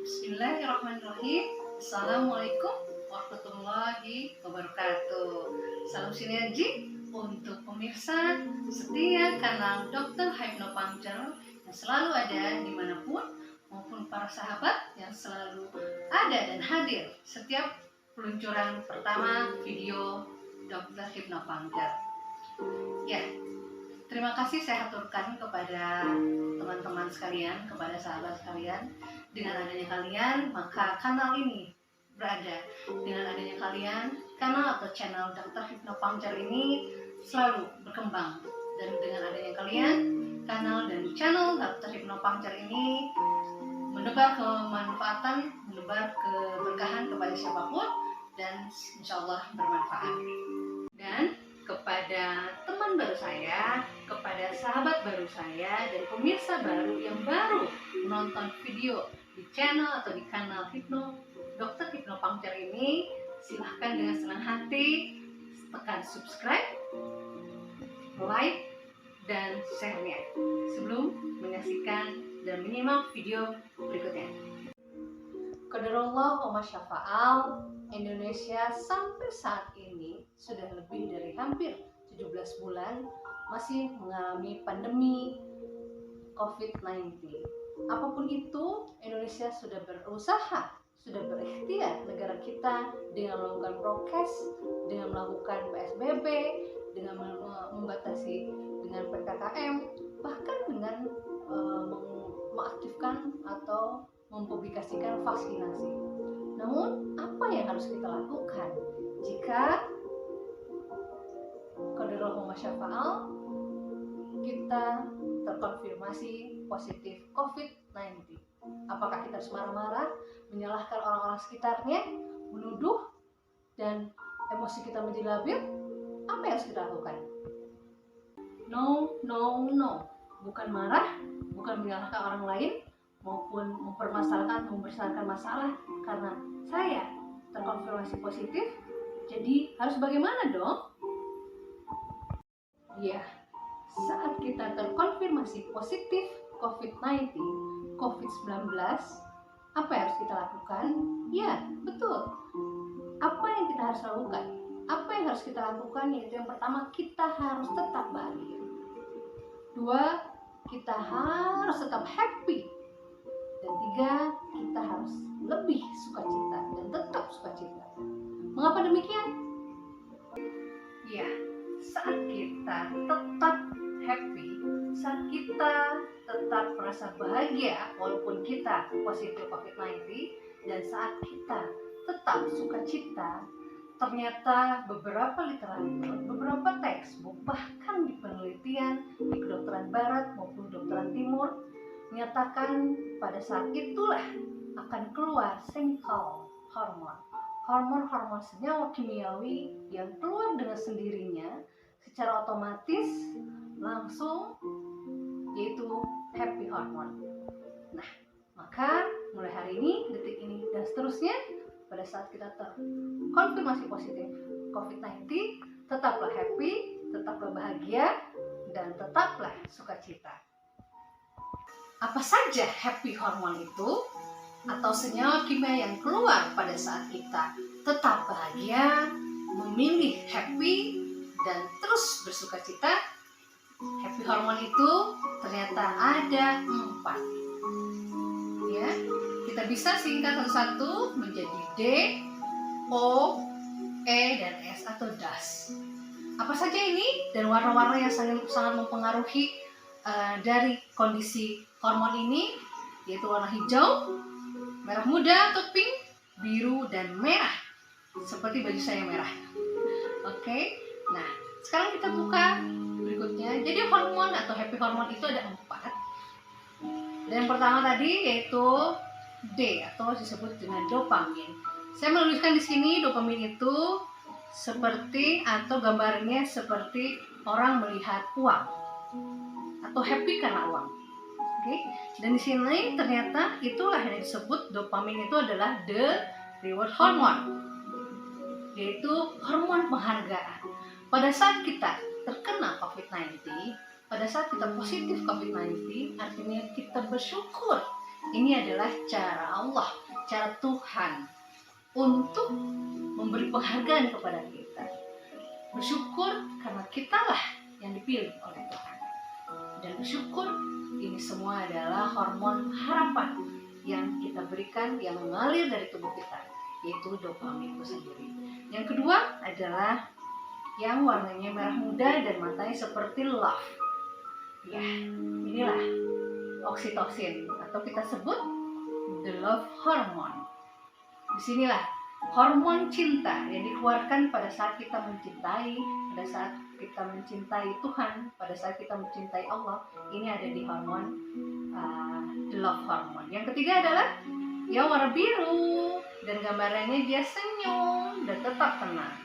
Bismillahirrahmanirrahim. Assalamualaikum warahmatullahi wabarakatuh. Salam sinergi untuk pemirsa setia kanal Dr. Hypnopuncture yang selalu ada dimanapun, maupun para sahabat yang selalu ada dan hadir setiap peluncuran pertama video Dr. Hypnopuncture. Ya, terima kasih saya aturkan kepada teman-teman sekalian, kepada sahabat sekalian. Dengan adanya kalian, maka kanal ini berada. Dengan adanya kalian, kanal atau channel Dr. Hypnopuncture ini selalu berkembang. Dan dengan adanya kalian, kanal dan channel Dr. Hypnopuncture ini menebar kemanfaatan, menebar keberkahan kepada siapapun, dan insya Allah bermanfaat. Dan kepada teman baru saya, kepada sahabat baru saya, dan pemirsa baru yang baru menonton video di channel atau di kanal Dr. Hypnopuncture ini, silahkan dengan senang hati tekan subscribe, like, dan share-nya sebelum menyaksikan dan menyimak video berikutnya. Qadarullah wa masyafa'al, Indonesia sampai saat ini sudah lebih dari hampir 17 bulan masih mengalami pandemi COVID-19. Apapun itu, Indonesia sudah berusaha, sudah berikhtiar negara kita dengan melakukan prokes, dengan melakukan PSBB, dengan membatasi dengan PPKM, bahkan dengan mengaktifkan atau mempublikasikan vaksinasi. Namun, apa yang harus kita lakukan jika qadarullah wa masyafa'al kita terkonfirmasi positif COVID-19? Apakah kita harus marah-marah, menyalahkan orang-orang sekitarnya, menuduh, dan emosi kita menjadi labil? Apa yang harus kita lakukan? No. Bukan marah, bukan menyalahkan orang lain, maupun membesarkan masalah karena saya terkonfirmasi positif. Jadi harus bagaimana dong? Ya, saat kita terkonfirmasi positif COVID-19, COVID-19, apa yang harus kita lakukan? Ya, betul. Apa yang kita harus lakukan? Apa yang harus kita lakukan? Yaitu yang pertama, kita harus tetap bahagia. Dua, kita harus tetap happy. Dan tiga, kita harus lebih sukacita dan tetap sukacita. Mengapa demikian? Ya, saat kita tetap happy, saat kita tetap merasa bahagia walaupun kita positif COVID-19, dan saat kita tetap sukacita, ternyata beberapa literatur, beberapa textbook, bahkan di penelitian di kedokteran barat maupun kedokteran timur menyatakan pada saat itulah akan keluar chemical hormon senyawa kimiawi yang keluar dengan sendirinya secara otomatis langsung, yaitu happy hormone. Nah, maka mulai hari ini, detik ini, dan seterusnya, pada saat kita terkonfirmasi positif COVID-19, tetaplah happy, tetaplah bahagia, dan tetaplah sukacita. Apa saja happy hormone itu, atau senyawa kimia yang keluar pada saat kita tetap bahagia, memilih happy, dan terus bersukacita? Happy hormone itu ternyata ada 4. Ya, kita bisa singkat satu-satu menjadi D, O, E, dan S atau DAS. Apa saja ini dan warna-warna yang sangat mempengaruhi dari kondisi hormon ini, yaitu warna hijau, merah muda atau pink, biru, dan merah, seperti baju saya merah. Oke, nah sekarang kita buka berikutnya. Jadi hormon atau happy hormon itu ada 4. Dan yang pertama tadi yaitu D atau disebut dengan dopamin. Saya menuliskan di sini dopamin itu seperti atau gambarnya seperti orang melihat uang atau happy karena uang. Oke. Dan di sini ternyata itulah yang disebut dopamin itu adalah the reward hormone, yaitu hormon penghargaan. Pada saat kita terkena COVID-19, pada saat kita positif COVID-19, artinya kita bersyukur Ini adalah cara Allah, cara Tuhan untuk memberi penghargaan kepada kita. Bersyukur karena kitalah yang dipilih oleh Tuhan. Dan bersyukur ini semua adalah hormon harapan yang kita berikan, yang mengalir dari tubuh kita, yaitu dopamin itu sendiri. Yang kedua adalah yang warnanya merah muda dan matanya seperti love. Ya, inilah oksitosin atau kita sebut the love hormone. Disinilah hormon cinta yang dikeluarkan pada saat kita mencintai, pada saat kita mencintai Tuhan, pada saat kita mencintai Allah. Ini ada di hormon the love hormone. Yang ketiga adalah yang warna biru dan gambarannya dia senyum dan tetap tenang.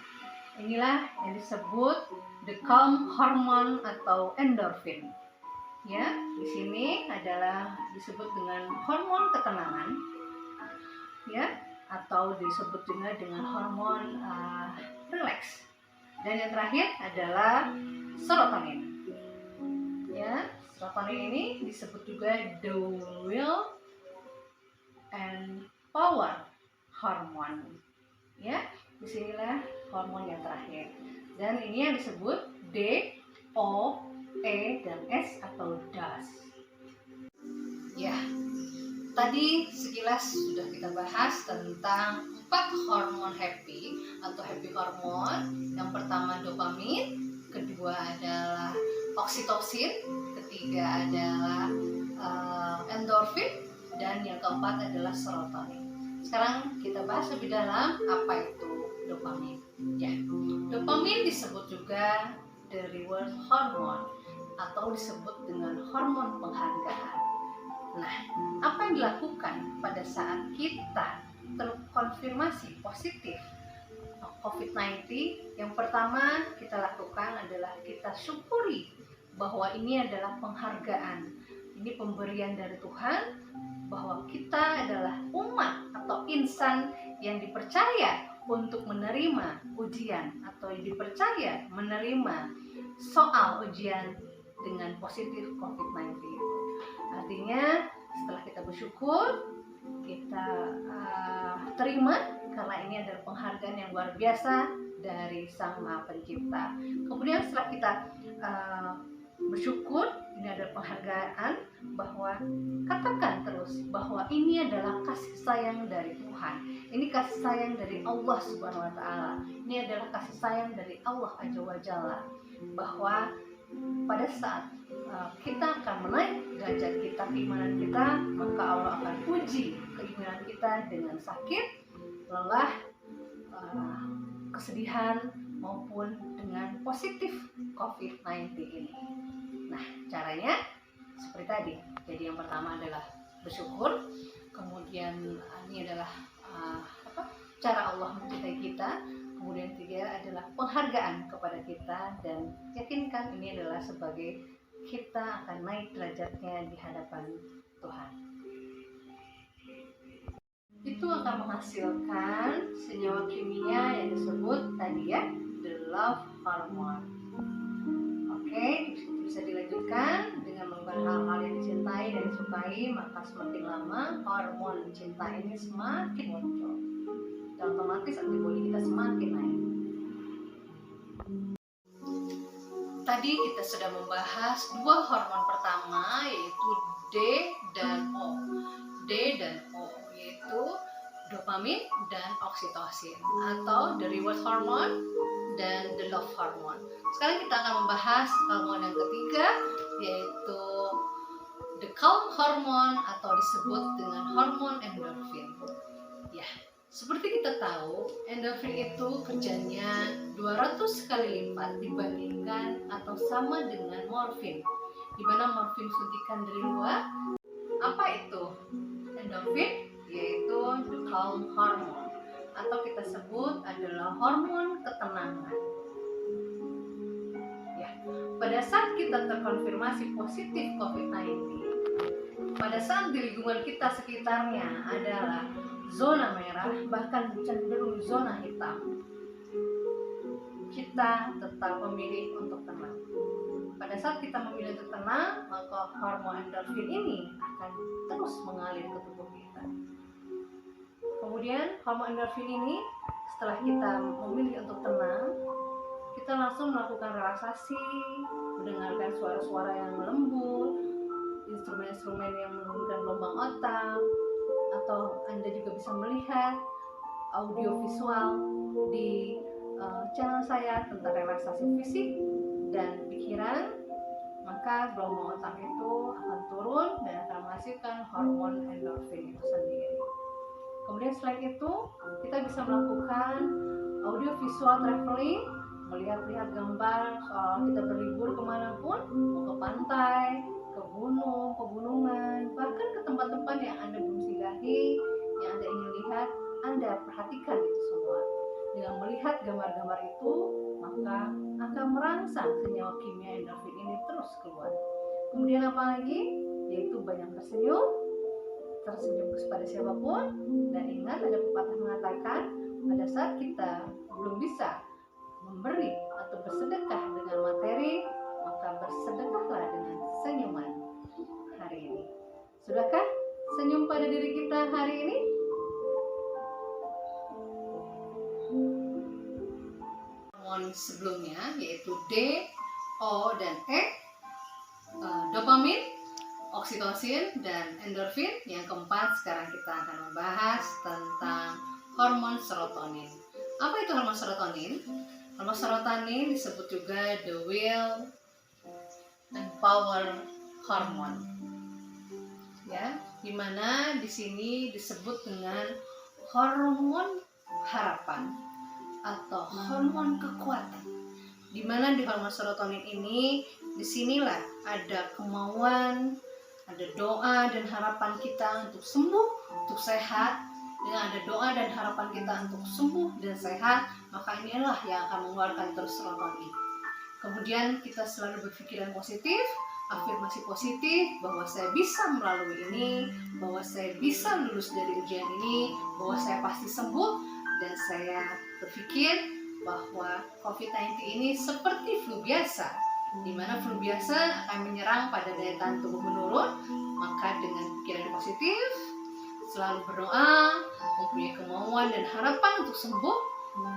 Inilah yang disebut the calm hormone atau endorphin. Ya, di sini adalah disebut dengan hormon ketenangan, ya, atau disebut juga dengan hormon relax. Dan yang terakhir adalah serotonin. Ya, serotonin ini disebut juga the will and power hormone. Ya, disinilah hormon yang terakhir. Dan ini yang disebut D, O, E dan S atau DAS. Ya, tadi sekilas sudah kita bahas tentang 4 hormon happy atau happy hormon. Yang pertama dopamin, kedua adalah oksitosin, ketiga adalah endorfin, dan yang keempat adalah serotonin. Sekarang kita bahas lebih dalam apa itu dopamin. Ya, dopamin disebut juga the reward hormone atau disebut dengan hormon penghargaan. Nah, apa yang dilakukan pada saat kita terkonfirmasi positif COVID-19? Yang pertama kita lakukan adalah kita syukuri bahwa ini adalah penghargaan. Ini pemberian dari Tuhan bahwa kita adalah umat atau insan yang dipercaya untuk menerima ujian atau dipercaya menerima soal ujian dengan positif COVID-19. Artinya setelah kita bersyukur, kita terima karena ini adalah penghargaan yang luar biasa dari Sang Maha Pencipta. Kemudian setelah kita bersyukur, ini adalah penghargaan bahwa katakan terus bahwa ini adalah kasih sayang dari Tuhan. Ini kasih sayang dari Allah Subhanahu wa taala. Ini adalah kasih sayang dari Allah Azza wa Jalla, bahwa pada saat kita akan menaik derajat kita, keimanan kita, maka Allah akan uji keimanan kita dengan sakit, lelah, kesedihan, maupun dengan positif COVID-19 ini. Nah, caranya seperti tadi. Jadi yang pertama adalah bersyukur, kemudian ini adalah cara Allah mencintai kita. Kemudian tiga adalah penghargaan kepada kita, dan yakinkan ini adalah sebagai kita akan naik derajatnya di hadapan Tuhan. Itu akan menghasilkan senyawa kimia yang disebut tadi ya, the love hormone. Oke, bisa dilanjutkan dengan melakukan hal-hal yang dicintai dan disukai, maka semakin lama hormon cinta ini semakin muncul. Dan otomatis antibodi kita semakin naik. Tadi kita sudah membahas 2 hormon pertama, yaitu D dan O. D dan O yaitu dopamin dan oksitosin, atau the reward hormone dan the love hormone. Sekarang kita akan membahas hormon yang ketiga, yaitu the calm hormone atau disebut dengan hormon endorfin. Ya, seperti kita tahu, endorfin itu kerjanya 200 kali lipat dibandingkan atau sama dengan morfin, di mana morfin suntikan dari luar. Apa itu endorfin? Yaitu the calm hormone, atau kita sebut adalah hormon ketenangan. Ya, pada saat kita terkonfirmasi positif COVID-19, pada saat di lingkungan kita sekitarnya adalah zona merah, bahkan cenderung zona hitam, kita tetap memilih untuk tenang. Pada saat kita memilih untuk tenang, maka hormon endorfin ini akan terus mengalir ke tubuh kita. Kemudian hormon endorfin ini setelah kita memilih untuk tenang, kita langsung melakukan relaksasi, mendengarkan suara-suara yang lembut, instrumen-instrumen yang menurunkan gelombang otak, atau Anda juga bisa melihat audio visual di channel saya tentang relaksasi fisik dan pikiran. Maka gelombang otak itu akan turun dan akan menghasilkan hormon endorfin itu sendiri. Kemudian selain itu, kita bisa melakukan audio visual traveling, melihat-lihat gambar soal kita berlibur kemanapun, mau ke pantai, ke gunung, pegunungan, bahkan ke tempat-tempat yang Anda belum singgahi, yang Anda ingin lihat. Anda perhatikan itu semua. Dengan melihat gambar-gambar itu, maka akan merangsang senyawa kimia endorfin ini terus keluar. Kemudian apa lagi? Yaitu banyak tersenyum kepada siapapun. Dan ingat, ada pepatah mengatakan, pada saat kita belum bisa memberi atau bersedekah dengan materi, maka bersedekahlah dengan senyuman hari ini. Sudahkah senyum pada diri kita hari ini? Hormon sebelumnya yaitu D, O, dan E, dopamin, oksitosin, dan endorfin. Yang keempat, sekarang kita akan membahas tentang hormon serotonin. Apa itu hormon serotonin? Hormon serotonin disebut juga the will and power hormone. Ya, dimana di sini disebut dengan hormon harapan atau hormon kekuatan. Dimana di hormon serotonin ini, disinilah ada kemauan, ada doa dan harapan kita untuk sembuh, untuk sehat. Dengan ada doa dan harapan kita untuk sembuh dan sehat, maka inilah yang akan mengeluarkan terus serotonin. Kemudian kita selalu berpikiran positif, afirmasi positif bahwa saya bisa melalui ini, bahwa saya bisa lulus dari ujian ini, bahwa saya pasti sembuh. Dan saya berpikir bahwa COVID-19 ini seperti flu biasa, di mana flu biasa akan menyerang pada daya tahan tubuh menurun. Maka dengan pikiran positif, selalu berdoa, mempunyai kemauan dan harapan untuk sembuh,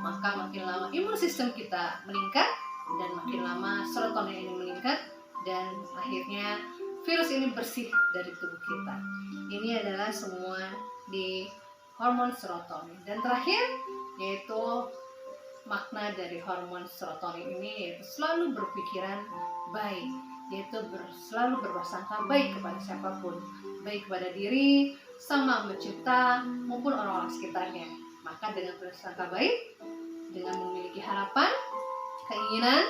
maka makin lama imun sistem kita meningkat, dan makin lama serotonin ini meningkat, dan akhirnya virus ini bersih dari tubuh kita. Ini adalah semua di hormon serotonin. Dan terakhir, yaitu makna dari hormon serotonin ini, yaitu selalu berpikiran baik, yaitu selalu berprasangka baik kepada siapapun, baik kepada diri, sama pencipta, maupun orang-orang sekitarnya. Maka dengan berprasangka baik, dengan memiliki harapan, keinginan,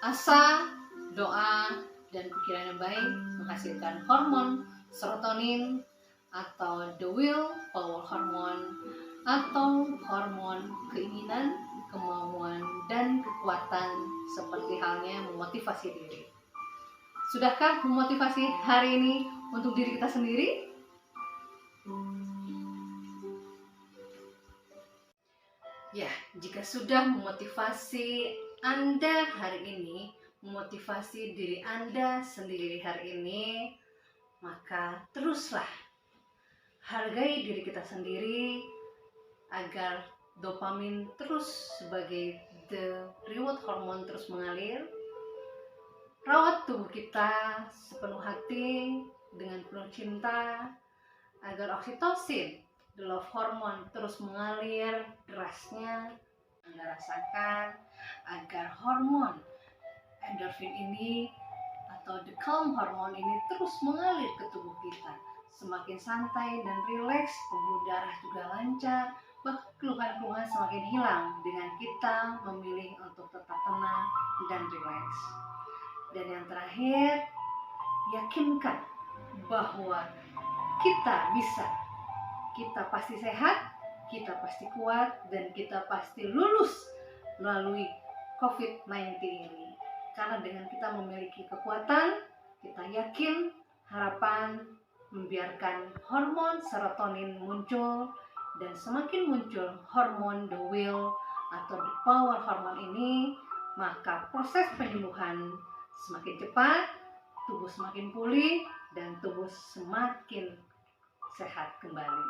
asa, doa, dan pikiran yang baik, menghasilkan hormon serotonin atau the will power hormone, atau hormon keinginan, kemauan, dan kekuatan, seperti halnya memotivasi diri. Sudahkah memotivasi hari ini untuk diri kita sendiri? Ya, jika sudah memotivasi Anda hari ini, memotivasi diri Anda sendiri hari ini, maka teruslah hargai diri kita sendiri agar dopamin terus sebagai the reward hormone terus mengalir. Rawat tubuh kita sepenuh hati dengan penuh cinta agar oksitosin, the love hormone, terus mengalir derasnya. Anda rasakan agar hormon endorfin ini atau the calm hormone ini terus mengalir ke tubuh kita. Semakin santai dan rileks, pembuluh darah juga lancar, bahkan keluhan-keluhan semakin hilang dengan kita memilih untuk tetap tenang dan rileks. Dan yang terakhir, yakinkan bahwa kita bisa, kita pasti sehat, kita pasti kuat, dan kita pasti lulus melalui COVID-19 ini. Karena dengan kita memiliki kekuatan, kita yakin, harapan, membiarkan hormon serotonin muncul, dan semakin muncul hormon the will atau the power hormone ini, maka proses penyembuhan semakin cepat, tubuh semakin pulih, dan tubuh semakin sehat kembali.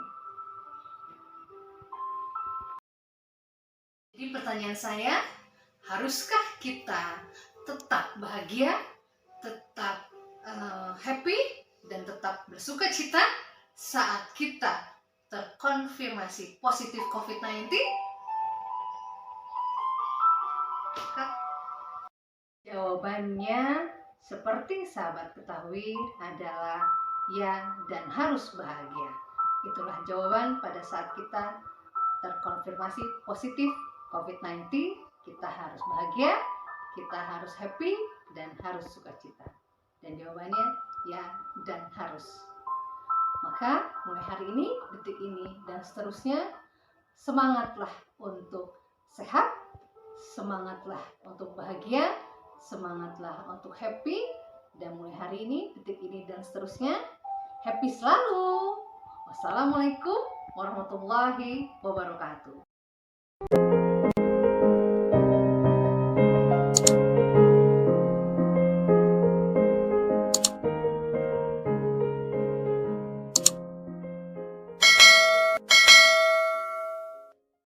Jadi pertanyaan saya, haruskah kita tetap bahagia, tetap happy, dan tetap bersuka cita saat kita terkonfirmasi positif COVID-19? Jawabannya seperti sahabat ketahui adalah ya dan harus bahagia. Itulah jawaban pada saat kita terkonfirmasi positif COVID-19. Kita harus bahagia, kita harus happy, dan harus sukacita. Dan jawabannya ya dan harus. Maka mulai hari ini, detik ini, dan seterusnya, semangatlah untuk sehat, semangatlah untuk bahagia, semangatlah untuk happy, dan mulai hari ini, detik ini, dan seterusnya, happy selalu. Wassalamualaikum warahmatullahi wabarakatuh.